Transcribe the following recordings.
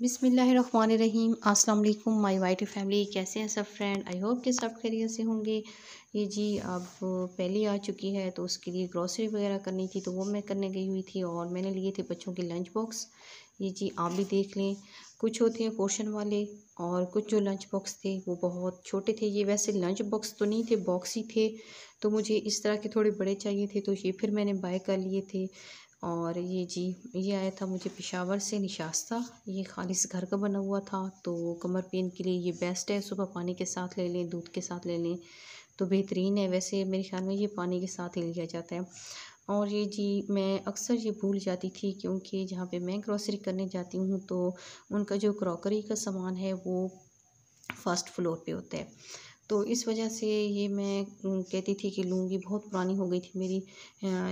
बिस्मिल्लाहिर्रहमानिर्रहीम। अस्सलाम वालेकुम माय वाइटी फैमिली। कैसे हैं सब फ्रेंड? आई होप कि सब खैरियत से होंगे। ये जी अब पहले आ चुकी है तो उसके लिए ग्रॉसरी वगैरह करनी थी तो वो मैं करने गई हुई थी और मैंने लिए थे बच्चों के लंच बॉक्स। ये जी आप भी देख लें, कुछ होते हैं पोर्शन वाले और कुछ जो लंच बॉक्स थे वो बहुत छोटे थे। ये वैसे लंच बॉक्स तो नहीं थे, बॉक्स ही थे, तो मुझे इस तरह के थोड़े बड़े चाहिए थे तो ये फिर मैंने बाय कर लिए थे। और ये जी ये आया था मुझे पेशावर से निशास्ता। ये खालिस घर का बना हुआ था तो कमर पेन के लिए ये बेस्ट है। सुबह पानी के साथ ले लें, दूध के साथ ले लें तो बेहतरीन है। वैसे मेरे ख्याल में ये पानी के साथ ही लिया जाता है। और ये जी मैं अक्सर ये भूल जाती थी क्योंकि जहाँ पे मैं ग्रॉसरी करने जाती हूँ तो उनका जो क्रॉकरी का सामान है वो फर्स्ट फ्लोर पे होता है। तो इस वजह से ये मैं कहती थी कि लूँगी। बहुत पुरानी हो गई थी मेरी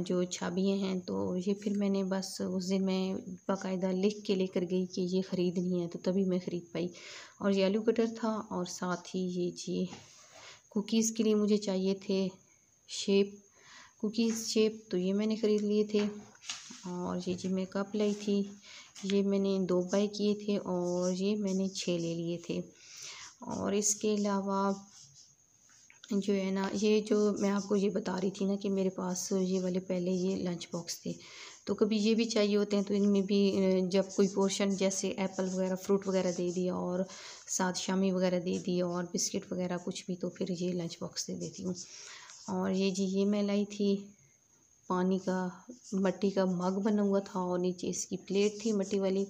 जो चाबियाँ हैं, तो ये फिर मैंने बस उस दिन मैं बाकायदा लिख के लेकर गई कि ये ख़रीदनी है तो तभी मैं ख़रीद पाई। और ये आलू कटर था और साथ ही ये जी कुकीज़ के लिए मुझे चाहिए थे शेप, कुकीज़ शेप, तो ये मैंने ख़रीद लिए थे। और ये जी मैं कप लाई थी, ये मैंने 2 बाय किए थे और ये मैंने 6 ले लिए थे। और इसके अलावा जो है ना, ये जो मैं आपको ये बता रही थी ना कि मेरे पास ये वाले पहले ये लंच बॉक्स थे, तो कभी ये भी चाहिए होते हैं तो इनमें भी जब कोई पोर्शन जैसे एप्पल वगैरह फ्रूट वगैरह दे दिया और साथ शामी वगैरह दे दिया और बिस्किट वगैरह कुछ भी, तो फिर ये लंच बॉक्स दे देती हूँ। और ये जी ये मैं लाई थी पानी का, मिट्टी का मग बना हुआ था और नीचे इसकी प्लेट थी मिट्टी वाली।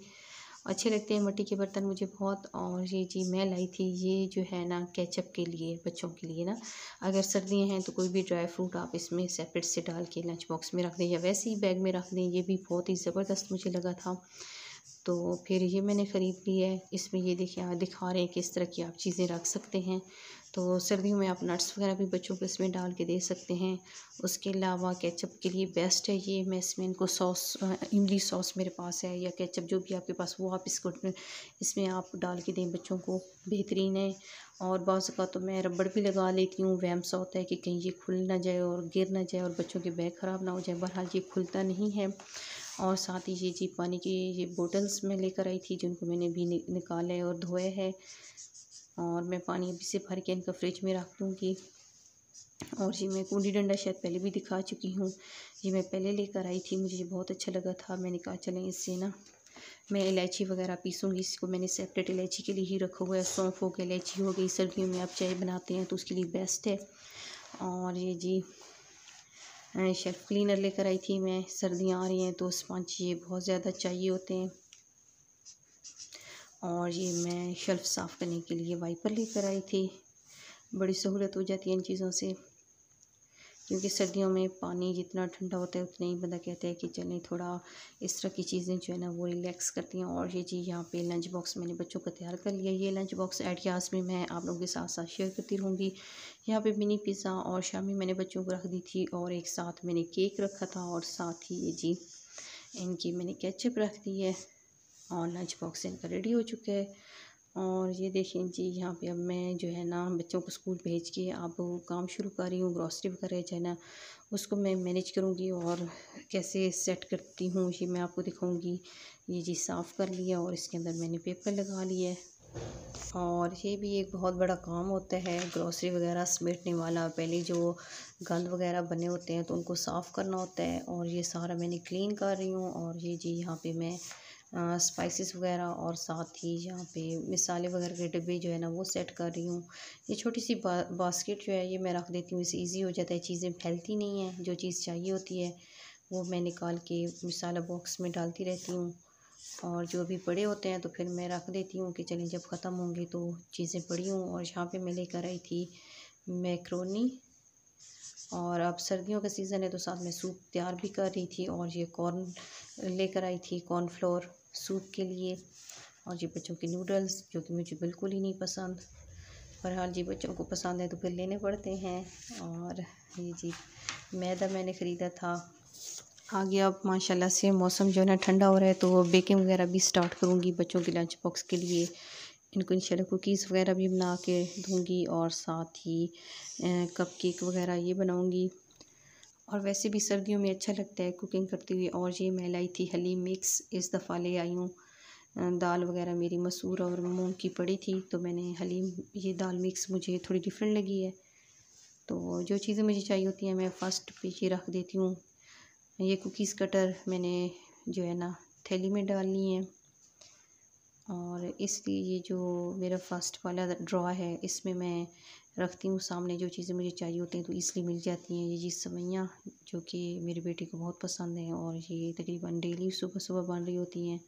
अच्छे लगते हैं मिट्टी के बर्तन मुझे बहुत। और ये जी मैं लाई थी, ये जो है ना केचप के लिए, बच्चों के लिए ना, अगर सर्दियाँ हैं तो कोई भी ड्राई फ्रूट आप इसमें सेपरेट से डाल के लंच बॉक्स में रख दें या वैसे ही बैग में रख दें। ये भी बहुत ही ज़बरदस्त मुझे लगा था, तो फिर ये मैंने ख़रीद ली है। इसमें ये देखिए यहाँ दिखा रहे हैं किस तरह की आप चीज़ें रख सकते हैं। तो सर्दियों में आप नट्स वगैरह भी बच्चों को इसमें डाल के दे सकते हैं। उसके अलावा केचप के लिए बेस्ट है ये। मैं इसमें इनको सॉस, इमली सॉस मेरे पास है या केचप जो भी आपके पास, वो आप इसको इसमें आप डाल के दें बच्चों को, बेहतरीन है। और बाज़ का तो मैं रबड़ भी लगा लेती हूँ, वहम सा होता है कि कहीं ये खुल ना जाए और गिर ना जाए और बच्चों के बैग ख़राब ना हो जाए। बहरहाल ये खुलता नहीं है। और साथ ही ये जी पानी की ये बोतल्स मैं लेकर आई थी जिनको मैंने भी निकाला है और धोया है और मैं पानी अभी से भर के इनका फ्रिज में रख दूँगी। और ये मैं कूंडी डंडा शायद पहले भी दिखा चुकी हूँ, ये मैं पहले लेकर आई थी, मुझे बहुत अच्छा लगा था। मैंने कहा चलें इससे ना मैं इलायची वगैरह पीसूँगी। इसको मैंने सेपरेट इलायची के लिए ही रखा हुआ है। सौंफ हो गई, इलायची हो गई, सर्दियों में आप चाय बनाते हैं तो उसके लिए बेस्ट है। और ये जी शेल्फ़ क्लीनर लेकर आई थी मैं, सर्दियाँ आ रही हैं तो स्पंज ये बहुत ज़्यादा चाहिए होते हैं। और ये मैं शेल्फ़ साफ़ करने के लिए वाइपर लेकर आई थी। बड़ी सहूलत हो जाती है इन चीज़ों से, क्योंकि सर्दियों में पानी जितना ठंडा होता है उतना ही बंदा कहता है कि चलें थोड़ा इस तरह की चीज़ें जो है ना वो रिलैक्स करती हैं। और ये जी यहाँ पे लंच बॉक्स मैंने बच्चों का तैयार कर लिया। ये लंच बॉक्स आइडियाज़ में मैं आप लोगों के साथ साथ शेयर करती रहूँगी। यहाँ पे मिनी पिज़्ज़ा और शामी मैंने बच्चों को रख दी थी और एक साथ मैंने केक रखा था और साथ ही ये जी इनकी मैंने केचप रख दी है और लंच बॉक्स इनका रेडी हो चुका है। और ये देखें जी यहाँ पे अब मैं जो है ना बच्चों को स्कूल भेज के अब काम शुरू कर रही हूँ। ग्रॉसरी वगैरह जो है ना उसको मैं मैनेज करूँगी और कैसे सेट करती हूँ ये मैं आपको दिखाऊँगी। ये जी साफ़ कर लिया और इसके अंदर मैंने पेपर लगा लिया है। और ये भी एक बहुत बड़ा काम होता है ग्रॉसरी वगैरह समेटने वाला। पहले जो गंद वगैरह बने होते हैं तो उनको साफ़ करना होता है और ये सारा मैंने क्लीन कर रही हूँ। और ये जी यहाँ पे मैं स्पाइसेस वगैरह और साथ ही यहाँ पे मसाले वगैरह के डिब्बे जो है ना वो सेट कर रही हूँ। ये छोटी सी बास्केट जो है ये मैं रख देती हूँ, इससे ईज़ी हो जाता है, चीज़ें फैलती नहीं हैं। जो चीज़ चाहिए होती है वो मैं निकाल के मसाला बॉक्स में डालती रहती हूँ और जो भी बड़े होते हैं तो फिर मैं रख देती हूँ कि चलें जब ख़त्म होंगे तो चीज़ें पड़ी हों। और यहाँ पे मैं लेकर आई थी मैक्रोनी, और अब सर्दियों का सीज़न है तो साथ में सूप तैयार भी कर रही थी। और ये कॉर्न लेकर आई थी, कॉर्नफ्लोर सूप के लिए। और ये बच्चों के नूडल्स जो कि मुझे बिल्कुल ही नहीं पसंद, बहरहाल जी बच्चों को पसंद है तो फिर लेने पड़ते हैं। और ये जी मैदा मैंने ख़रीदा था। आगे अब माशाल्लाह से मौसम जो है ना ठंडा हो रहा है तो बेकिंग वगैरह भी स्टार्ट करूँगी बच्चों के लंच बॉक्स के लिए। इनको इंशाल्लाह कुकीज़ वगैरह भी बना के दूँगी और साथ ही कप केक वगैरह ये बनाऊँगी। और वैसे भी सर्दियों में अच्छा लगता है कुकिंग करते हुए। और ये मैं लाई थी हलीम मिक्स, इस दफ़ा ले आई हूँ दाल वगैरह मेरी मसूर और मूंग की पड़ी थी, तो मैंने हलीम ये दाल मिक्स मुझे थोड़ी डिफरेंट लगी है। तो जो चीज़ें मुझे चाहिए होती हैं मैं फ़र्स्ट पे ही रख देती हूँ। ये कुकीज़ कटर मैंने जो है ना थैली में डालनी है, और इसलिए ये जो मेरा फ़र्स्ट वाला ड्रॉ है इसमें मैं रखती हूँ सामने जो चीज़ें मुझे चाहिए होती हैं, तो इसलिए मिल जाती हैं। ये जी सेवइयाँ जो कि मेरे बेटे को बहुत पसंद है, और ये तकरीबन डेली सुबह सुबह बन रही होती हैं।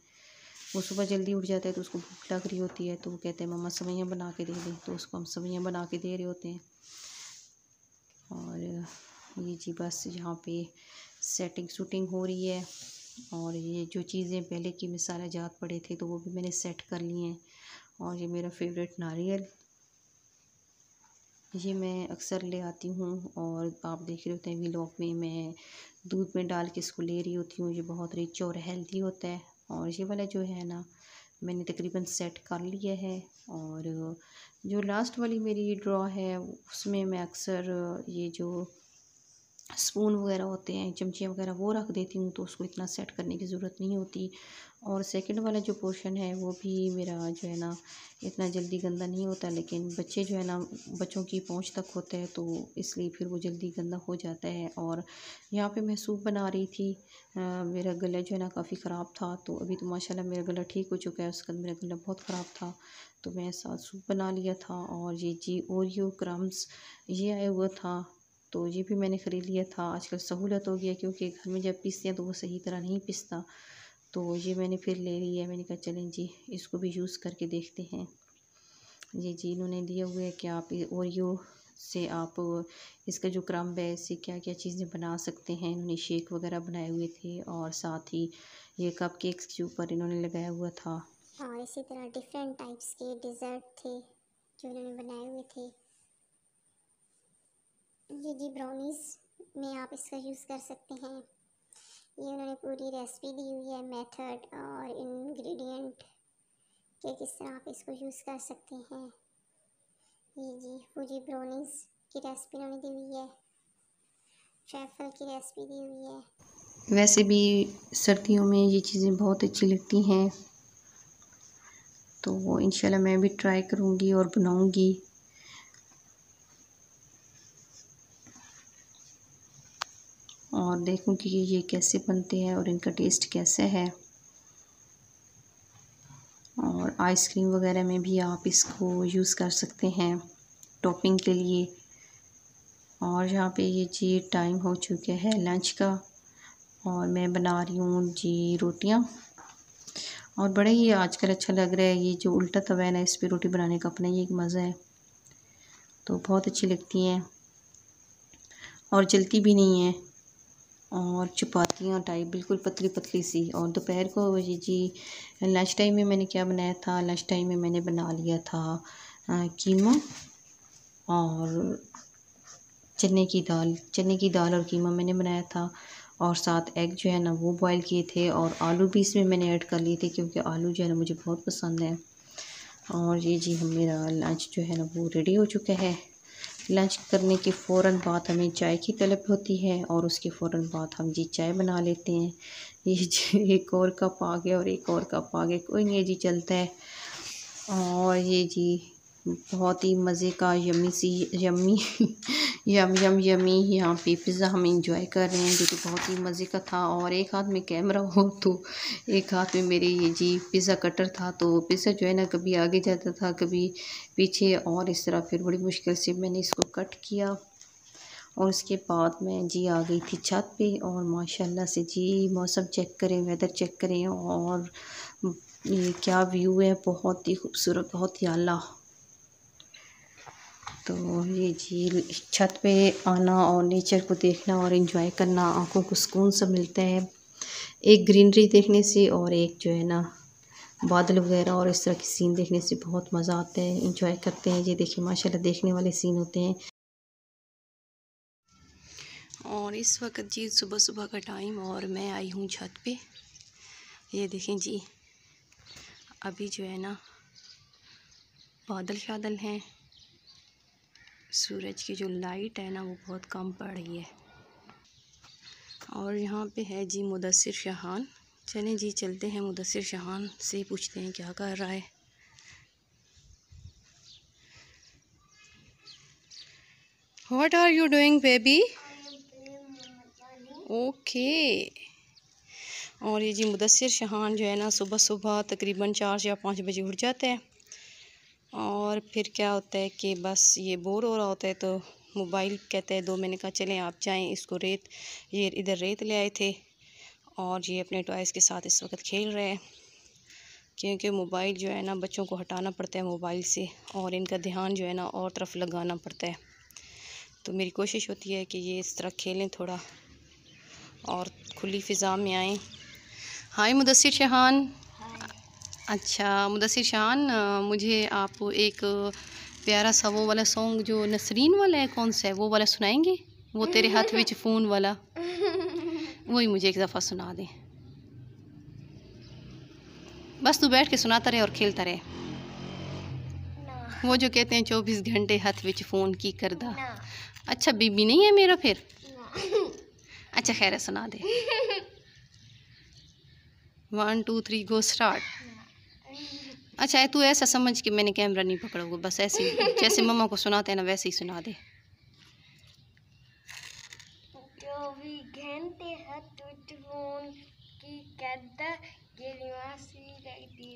वो सुबह जल्दी उठ जाता है तो उसको भूख लग रही होती है, तो वो कहते हैं मम्मा सेवइयाँ बना के दे दें, तो उसको हम सेवइयाँ बना के दे रहे होते हैं। और ये जी बस यहाँ पे सेटिंग शूटिंग हो रही है, और ये जो चीज़ें पहले की मसाला जात पड़े थे तो वो भी मैंने सेट कर लिए हैं। और ये मेरा फेवरेट नारियल, ये मैं अक्सर ले आती हूँ, और आप देख रहे होते हैं व्लॉग में मैं दूध में डाल के इसको ले रही होती हूँ। ये बहुत रिच और हेल्दी होता है। और ये वाला जो है ना मैंने तकरीबन सेट कर लिया है। और जो लास्ट वाली मेरी ड्रॉ है उसमें मैं अक्सर ये जो स्पून वगैरह होते हैं, चमचे वगैरह, वो रख देती हूँ, तो उसको इतना सेट करने की ज़रूरत नहीं होती। और सेकंड वाला जो पोर्शन है वो भी मेरा जो है ना इतना जल्दी गंदा नहीं होता, लेकिन बच्चे जो है ना बच्चों की पहुँच तक होते हैं, तो इसलिए फिर वो जल्दी गंदा हो जाता है। और यहाँ पे मैं सूप बना रही थी। मेरा गला जो है ना काफ़ी ख़राब था, तो अभी तो माशाल्लाह मेरा गला ठीक हो चुका है। उसके बाद मेरा गला बहुत ख़राब था, तो मैं साथ सूप बना लिया था। और ये जी ओरियो क्रम्स ये आया हुआ था, तो ये भी मैंने ख़रीद लिया था। आजकल सहूलत हो गया क्योंकि घर में जब पीसते हैं तो वो सही तरह नहीं पिसता, तो ये मैंने फिर ले लिया है। मैंने कहा चलें जी इसको भी यूज़ करके देखते हैं। ये जी इन्होंने दिया हुआ है कि आप ओरियो से आप इसका जो क्रम्ब है इससे क्या क्या चीज़ें बना सकते हैं। इन्होंने शेक वगैरह बनाए हुए थे, और साथ ही ये कप केक्स के ऊपर इन्होंने लगाया हुआ था। और इसी तरह डिफरेंट टाइप्स के डिज़र्ट थे जो इन्होंने बनाए हुए थे। ये जी ब्राउनीज़ में आप इसका यूज़ कर सकते हैं। ये उन्होंने पूरी रेसिपी दी हुई है, मेथड और इंग्रेडिएंट कि किस तरह आप इसको यूज़ कर सकते हैं। ये जी पूरी ब्राउनीज़ की रेसिपी उन्होंने दी हुई है, ट्रैफल की रेसिपी दी हुई है। वैसे भी सर्दियों में ये चीज़ें बहुत अच्छी लगती हैं, तो इंशाल्लाह मैं भी ट्राई करूँगी और बनाऊँगी। और देखूँगी कि ये कैसे बनते हैं और इनका टेस्ट कैसे है। और आइसक्रीम वगैरह में भी आप इसको यूज़ कर सकते हैं टॉपिंग के लिए। और यहाँ पे ये जी टाइम हो चुका है लंच का, और मैं बना रही हूँ जी रोटियाँ। और बड़ा ही आजकल अच्छा लग रहा है, ये जो उल्टा तवा है ना इस पे रोटी बनाने का अपना ही एक मज़ा है, तो बहुत अच्छी लगती हैं और जलती भी नहीं है। और चपातियाँ टाइप बिल्कुल पतली पतली सी। और दोपहर को ये जी लंच टाइम में मैंने क्या बनाया था, लंच टाइम में मैंने बना लिया था कीमा और चने की दाल और कीमा मैंने बनाया था। और साथ एग जो है ना वो बॉईल किए थे, और आलू भी इसमें मैंने ऐड कर लिए थे क्योंकि आलू जो है ना मुझे बहुत पसंद है। और ये जी हम मेरा लंच जो है ना वो रेडी हो चुका है। लंच करने के फ़ौरन बाद हमें चाय की तलब होती है, और उसके फ़ौरन बाद हम जी चाय बना लेते हैं। ये जी एक और कप आ गया और एक और कप आ गया, कोई नहीं जी चलता है। और ये जी बहुत ही मज़े का यम्मी यमी यहाँ पे पिज़्ज़ा हम इंजॉय कर रहे हैं, जो कि बहुत ही मज़े का था। और एक हाथ में कैमरा हो तो एक हाथ में मेरे ये जी पिज़्ज़ा कटर था, तो पिज़्ज़ा जो है ना कभी आगे जाता था कभी पीछे, और इस तरह फिर बड़ी मुश्किल से मैंने इसको कट किया। और उसके बाद मैं जी आ गई थी छत पे, और माशाल्लाह से जी मौसम चेक करें, वेदर चेक करें, और ये क्या व्यू है, बहुत ही खूबसूरत, बहुत ही आला। तो ये जी छत पे आना और नेचर को देखना और एंजॉय करना आंखों को सुकून सा मिलता है, एक ग्रीनरी देखने से, और एक जो है ना बादल वगैरह और इस तरह की सीन देखने से बहुत मज़ा आता है, एंजॉय करते हैं। ये देखिए माशाल्लाह देखने वाले सीन होते हैं। और इस वक्त जी सुबह सुबह का टाइम, और मैं आई हूँ छत पे। ये देखें जी अभी जो है ना बादल शादल हैं, सूरज की जो लाइट है ना वो बहुत कम पड़ रही है। और यहाँ पे है जी मुदस्सिर शाहान, चलें जी, चलते हैं मुदस्सिर शाहान से पूछते हैं क्या कर रहा है। What are you doing, baby? Okay. और ये जी मुदस्सिर शाहान जो है ना सुबह सुबह तकरीबन 4 या 5 बजे उठ जाता है। और फिर क्या होता है कि बस ये बोर हो रहा होता है तो मोबाइल कहता है दो। मैंने कहा चलें आप जाएं, इसको ये इधर रेत ले आए थे और ये अपने टॉयज़ के साथ इस वक्त खेल रहे हैं, क्योंकि मोबाइल जो है ना बच्चों को हटाना पड़ता है मोबाइल से और इनका ध्यान जो है ना और तरफ लगाना पड़ता है। तो मेरी कोशिश होती है कि ये इस तरह खेलें थोड़ा और खुली फ़िज़ा में आएँ। हाय मुदस्सिर शाहान। अच्छा मुदस्सिर शाहान, मुझे आप एक प्यारा सा वो वाला सॉन्ग जो नसरीन वाला है, कौन सा है वो वाला सुनाएंगे? वो तेरे हाथ विच फ़ोन वाला, वही मुझे एक दफ़ा सुना दें। बस तू बैठ के सुनाता रहे और खेलता रहे। वो जो कहते हैं 24 घंटे हाथ विच फ़ोन की करदा। अच्छा बीबी नहीं है मेरा फिर? अच्छा खैर है, सुना दे। 1 2 3 गो स्टार्ट। अच्छा तू ऐसा समझ कि मैंने कैमरा नहीं पकड़ा हुआ, बस ऐसे ही जैसे मम्मा को सुनाते हैं ना वैसे ही सुना दे। 24 घंटे हाथ विच फोन की करदा,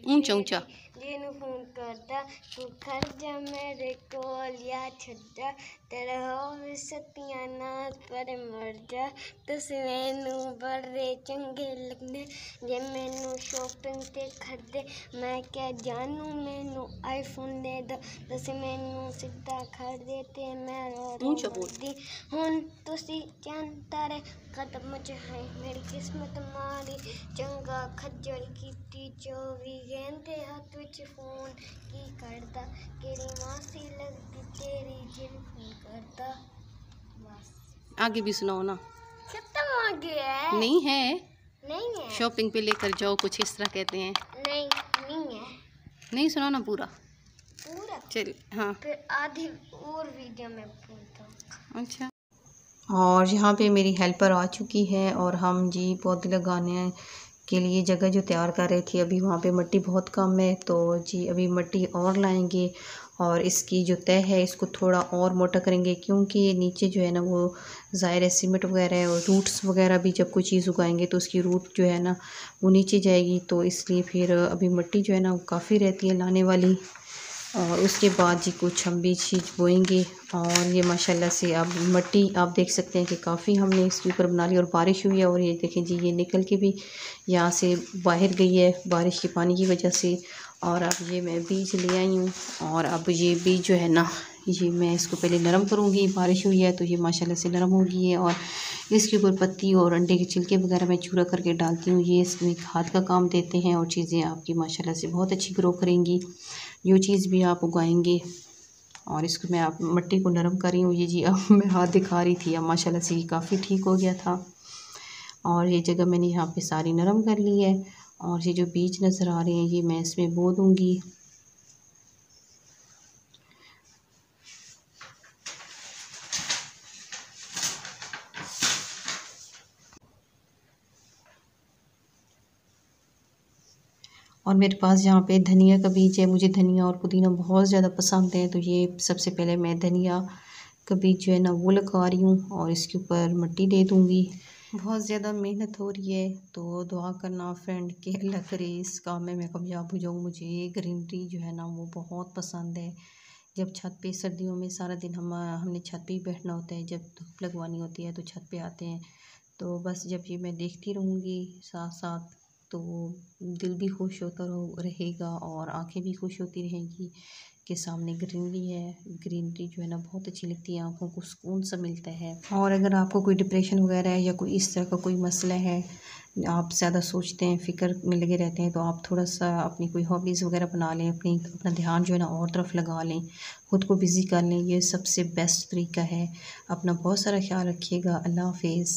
ऊंचा ऊंचा जेनू फोन करदा तू कर जा मेरे कोल या छड्डा, तेरा होवे सतियां नाल पर मर जा, तुस मैनू बड़े चंगे लगदे, जे मैनू शॉपिंग ते खड़दे, मैं क्या जानू मैनू आईफोन दे दो, तुस मैनू सीधा खड़दे ते मैं रोदी हुण तुसी जानता रे कदम च है मेरी किस्मत माड़ी, चंगा खज्जल कीती 24 घंटे हाथ विच फोन की करदा, केरी मासी लगदी तेरी जिल फोन करदा। बस आगे भी सुनाओ ना। खत्म हो गया है? नहीं है, नहीं है। शॉपिंग पे लेकर जाओ कुछ इस तरह कहते हैं। नहीं है। नहीं सुनाओ ना पूरा। चल हाँ फिर आधी और वीडियो में बोलता हूँ। अच्छा। और यहाँ पे मेरी हेल्पर आ चुकी है और हम जी पौधे लगाने के लिए जगह जो तैयार कर रहे थे। अभी वहाँ पे मिट्टी बहुत कम है तो जी अभी मिट्टी और लाएंगे और इसकी जो तह है इसको थोड़ा और मोटा करेंगे, क्योंकि नीचे जो है ना वो ज़ाहिर है सीमेंट वगैरह है और रूट्स वगैरह भी जब कोई चीज़ उगाएंगे तो उसकी रूट जो है ना वो नीचे जाएगी, तो इसलिए फिर अभी मिट्टी जो है ना वो काफ़ी रहती है लाने वाली। और उसके बाद जी कुछ हम बीज बोएंगे। और ये माशाल्लाह से अब मिट्टी आप देख सकते हैं कि काफ़ी हमने इसके ऊपर बना ली और बारिश हुई है और ये देखें जी ये निकल के भी यहाँ से बाहर गई है बारिश के पानी की वजह से। और अब ये मैं बीज ले आई हूँ और अब ये बीज जो है ना ये मैं इसको पहले नरम करूँगी। बारिश हुई है तो ये माशाल्लाह से नरम हो गई है और इसके ऊपर पत्ती और अंडे के छिलके वगैरह मैं चूरा करके डालती हूँ। ये इसमें खाद का काम देते हैं और चीज़ें आपकी माशाल्लाह से बहुत अच्छी ग्रो करेंगी जो चीज़ भी आप उगाएंगे। और इसको मैं आप मिट्टी को नरम कर रही हूँ। ये जी अब मैं हाथ दिखा रही थी, अब माशाल्लाह से ये काफ़ी ठीक हो गया था और ये जगह मैंने यहाँ पे सारी नरम कर ली है। और ये जो बीज नज़र आ रहे हैं ये मैं इसमें बो दूँगी। और मेरे पास यहाँ पे धनिया का बीज है, मुझे धनिया और पुदीना बहुत ज़्यादा पसंद है, तो ये सबसे पहले मैं धनिया का बीज जो है ना वो लगा रही हूँ और इसके ऊपर मिट्टी दे दूँगी। बहुत ज़्यादा मेहनत हो रही है तो दुआ करना फ्रेंड कि अल्लाह करे इस काम में मैं कामयाब हो जाऊँ। मुझे ये ग्रीनरी जो है ना वो बहुत पसंद है। जब छत पे सर्दियों में सारा दिन हमने छत पे ही बैठना होता है, जब धूप लगवानी होती है तो छत पे आते हैं, तो बस जब ये मैं देखती रहूँगी साथ साथ तो दिल भी खुश होता रहेगा और आंखें भी खुश होती रहेंगी कि सामने ग्रीनरी है। ग्रीनरी जो है ना बहुत अच्छी लगती है, आंखों को सुकून सा मिलता है। और अगर आपको कोई डिप्रेशन वगैरह है या कोई इस तरह का कोई मसला है, आप ज़्यादा सोचते हैं फ़िक्र में लगे रहते हैं, तो आप थोड़ा सा अपनी कोई हॉबीज़ वगैरह बना लें, अपना ध्यान जो है ना और तरफ लगा लें, ख़ुद को बिज़ी कर लें। ये सबसे बेस्ट तरीका है। अपना बहुत सारा ख्याल रखिएगा। अल्लाह हाफिज़।